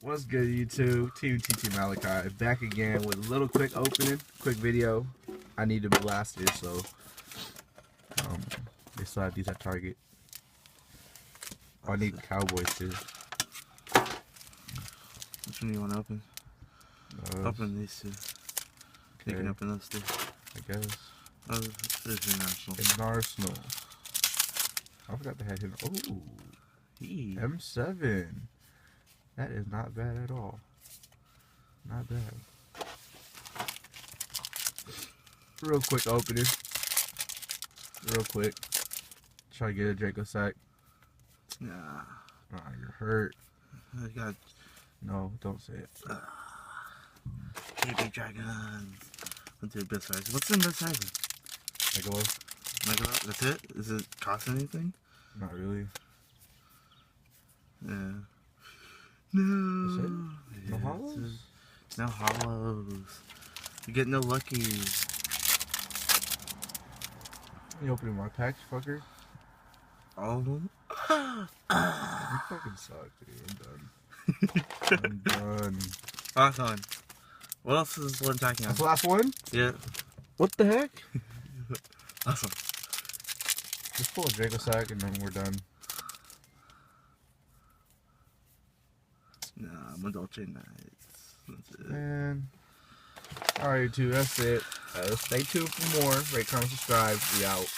What's good, YouTube? Team TT Malachi back again with a little quick opening, quick video. I need to blast it, so they still have these at Target. Oh, I need Cowboys too. Which one do you want to open? Open these two. You can open those two. I guess. Oh, this is an Arsenal. An Arsenal. I forgot they had him. Oh, M7. That is not bad at all. Not bad. Real quick opening. Real quick. Try to get a Draco sack. Nah. Ah, you're hurt. I got. No, don't say it. Baby dragons. What's your best size? What's in best size? Megalo? That's it? Does it cost anything? Not really. Yeah. No. That's it? No hollows? No hollows. You get no luckies. You opening my packs, fucker? All of them? You fucking suck, dude. I'm done. I'm done. Last one. What else is one attacking on? That's the last one? Yeah. What the heck? Awesome. Just pull a Draco sack and then we're done. Nah, I'm a Dolce Nights. That's it. Man. Alright, YouTube, that's it. Stay tuned for more. Rate, comment, subscribe. We out.